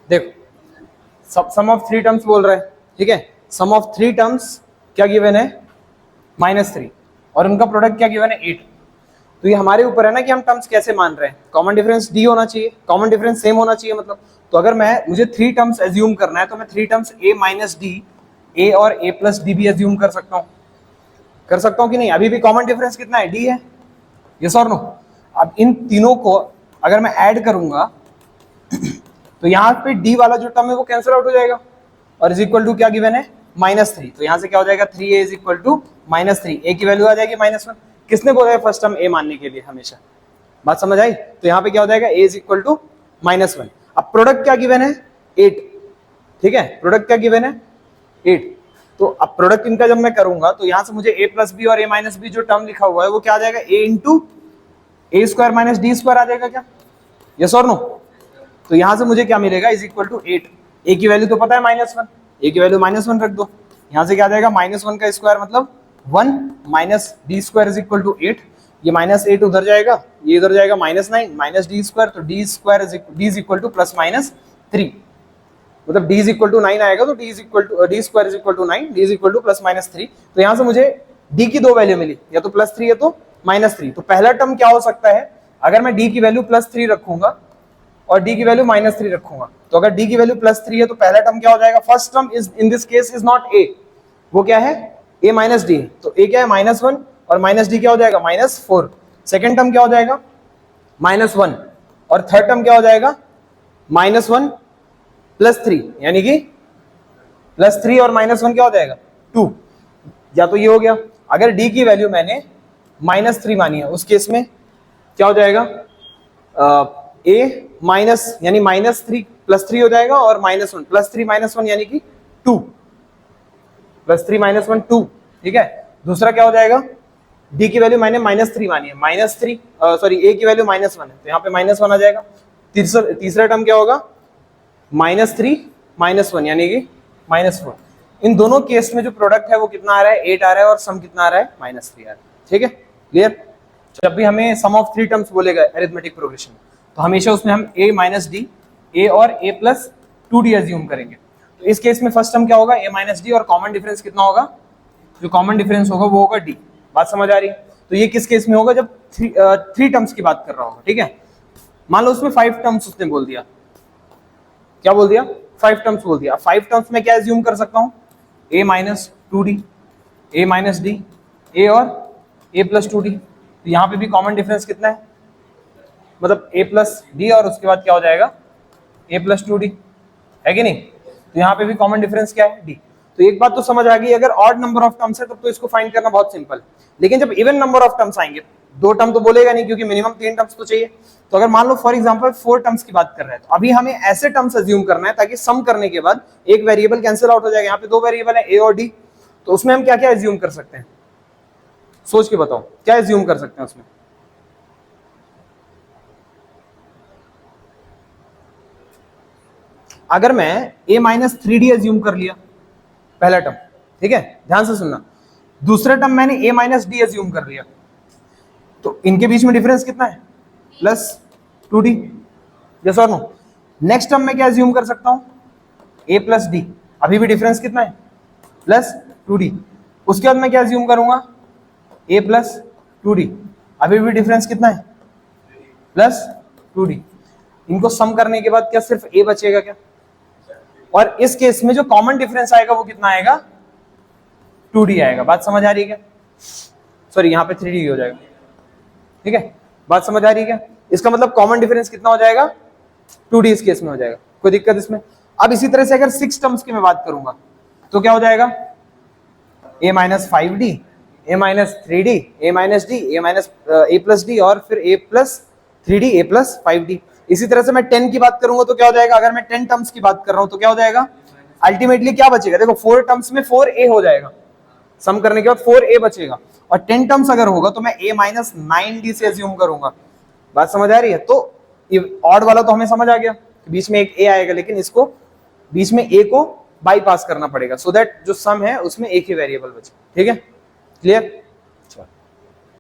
देखो सम of three terms बोल रहा है, ठीक है। सम ऑफ थ्री टर्म्स क्या गिवन है, -3, और उनका प्रोडक्ट क्या गिवन है, 8। तो ये हमारे ऊपर है ना कि हम टर्म्स कैसे मान रहे हैं। कॉमन डिफरेंस डी होना चाहिए, कॉमन डिफरेंस सेम होना चाहिए मतलब। तो अगर मुझे थ्री टर्म्स एज्यूम करना है तो मैं three terms a minus D, A और a प्लस डी भी एज्यूम कर सकता हूं कि नहीं। अभी भी कॉमन डिफरेंस कितना है, डी है, यस और नो। अब इन तीनों को अगर मैं ऐड करूंगा तो यहाँ पे डी वाला जो टर्म है वो कैंसिल आउट हो जाएगा, और इज इक्वल टू क्या गिवन है, -3। तो यहाँ से क्या हो जाएगा, 3a is equal to -3, a की वैल्यू आ जाएगी -1। किसने बोला है फर्स्ट टर्म a मानने के लिए, हमेशा। बात समझ आई। तो यहाँ पे क्या हो जाएगा, a इज इक्वल टू -1। अब प्रोडक्ट क्या गिवन है, 8, ठीक है। प्रोडक्ट क्या गिवन है, 8। तो अब प्रोडक्ट इनका जब मैं करूंगा तो यहाँ से मुझे a प्लस बी और a माइनस बी जो टर्म लिखा हुआ है वो क्या आ जाएगा, a into A square minus D square आ जाएगा क्या, यस और नो। तो यहां से मुझे क्या मिलेगा, इज इक्वल टू 8। ए की वैल्यू तो पता है -1, ए की वैल्यू -1 रख दो। यहां से क्या आ जाएगा, -1 का स्क्वायर मतलब 1 minus D square is equal to 8। ये -8 उधर जाएगा, ये इधर जाएगा -9 माइनस डी स्क्वायर, तो D square D is equal to +-3, मतलब डी इज इक्वल टू 9 आएगा, तो D square is equal to 9, D is equal to +-3। तो यहां से मुझे डी की दो वैल्यू मिली, या तो +3 या तो -3। तो पहला टर्म क्या हो सकता है, अगर मैं डी की वैल्यू +3 रखूंगा और डी की वैल्यू -3 रखूंगा, तो अगर डी की वैल्यू +3 है तो पहला टर्म क्या हो जाएगा, first term is in this case is not a, वो क्या है, a माइनस डी। तो a क्या है, -1, और माइनस डी क्या हो जाएगा, -4। सेकेंड टर्म क्या हो जाएगा, -1, और थर्ड टर्म क्या हो जाएगा, -1 +3, यानी कि +3 और -1 क्या हो जाएगा, 2। या तो ये हो गया। अगर d की वैल्यू मैंने -3 मानी है, उस केस में क्या हो जाएगा, a माइनस यानी -3 +3 हो जाएगा, और -1 +3 -1 यानी कि 2, +3 -1 2, ठीक है। दूसरा क्या हो जाएगा, d की वैल्यू मैंने -3 मानी है, a की वैल्यू -1 है, तो यहाँ पे -1 आ जाएगा। तीसरा टर्म क्या होगा, -3 -1 यानी कि -4। इन दोनों केस में जो प्रोडक्ट है वो कितना आ रहा है, 8 आ रहा है, और सम कितना आ रहा है, -3 आ रहा है, ठीक है, क्लियर। जब भी हमें सम ऑफ थ्री टर्म्स बोलेगा अरिथमेटिक प्रोग्रेशन, तो हमेशा उसमें हम a माइनस डी, a और a प्लस 2d एज्यूम करेंगे। तो इस केस में फर्स्ट टर्म क्या होगा, a माइनस डी, और कॉमन डिफरेंस कितना होगा, जो कॉमन डिफरेंस होगा वो होगा d। बात समझ आ रही है। तो ये किस केस में होगा, जब थ्री टर्म्स की बात कर रहा होगा, ठीक है। मान लो उसमें 5 टर्म्स उसने बोल दिया, क्या बोल दिया, 5 टर्म्स बोल दिया। 5 टर्म्स में क्या एज्यूम कर सकता हूँ, a minus 2d, a minus D, a और a प्लस 2d। तो यहाँ पे भी कॉमन डिफरेंस कितना है, मतलब a प्लस डी, और उसके बाद क्या हो जाएगा, a प्लस 2d, है कि नहीं। तो यहाँ पे भी कॉमन डिफरेंस क्या है, d। तो एक बात तो समझ आ गई, अगर ऑड नंबर ऑफ टर्म्स है तब तो इसको फाइंड करना बहुत सिंपल। लेकिन जब इवन नंबर ऑफ टर्म्स आएंगे, 2 टर्म तो बोलेगा नहीं, क्योंकि मिनिमम 3 टर्म्स तो चाहिए। तो अगर मान लो फॉर एग्जांपल 4 टर्म्स की बात कर रहे हैं, तो अभी हमें ऐसे टर्म्स अज्यूम करना है ताकि सम करने के बाद एक वेरिएबल कैंसिल आउट हो जाएगा। यहाँ पे 2 वेरिएबल है, a और d। तो उसमें हम क्या क्या एज्यूम कर सकते हैं, सोच के बताओ, क्या एज्यूम कर सकते हैं उसमें। अगर मैं a माइनस 3d एज्यूम कर लिया, पहला टर्म, ठीक है, ध्यान से सुनना। दूसरा टर्म मैंने a माइनस डी एज्यूम कर लिया, तो इनके बीच में डिफरेंस कितना है, +2d, यस और नो। नेक्स्ट टर्म में क्या एज्यूम कर सकता हूं, a प्लस डी, अभी भी डिफरेंस कितना है, +2d। उसके बाद मैं क्या एज्यूम करूंगा, a प्लस 2d, अभी भी डिफरेंस कितना है, +2d। इनको सम करने के बाद क्या सिर्फ a बचेगा क्या, और इस केस में जो कॉमन डिफरेंस आएगा वो कितना आएगा, 2d आएगा। बात समझ आ रही है क्या, सॉरी यहाँ पे 3d हो जाएगा, ठीक है। बात समझ आ रही है क्या, इसका मतलब कॉमन डिफरेंस कितना हो जाएगा, 2d इस केस में हो जाएगा, कोई दिक्कत इसमें। अब इसी तरह से अगर 6 टर्म्स की मैं बात करूंगा तो क्या हो जाएगा, a minus 5d, a minus 3d, a minus D, a minus a plus D, और फिर a plus 3d, a plus 5d। इसी तरह से मैं 10 की बात करूंगा तो क्या हो जाएगा, अगर मैं 10 टर्म्स की बात कर रहा हूं तो क्या हो जाएगा, अल्टीमेटली क्या बचेगा, देखो 4 टर्म्स में 4a हो जाएगा, सम करने के बाद 4a बचेगा। और 10 टर्म्स अगर होगा तो मैं a माइनस 9d से एज्यूम करूंगा। बात समझ आ रही है। तो ऑड वाला तो हमें समझ आ गया, बीच में एक a आएगा, लेकिन इसको बीच में a को बाईपास करना पड़ेगा, सो दैट जो सम है उसमें एक ही वेरिएबल बचे, ठीक है, क्लियर।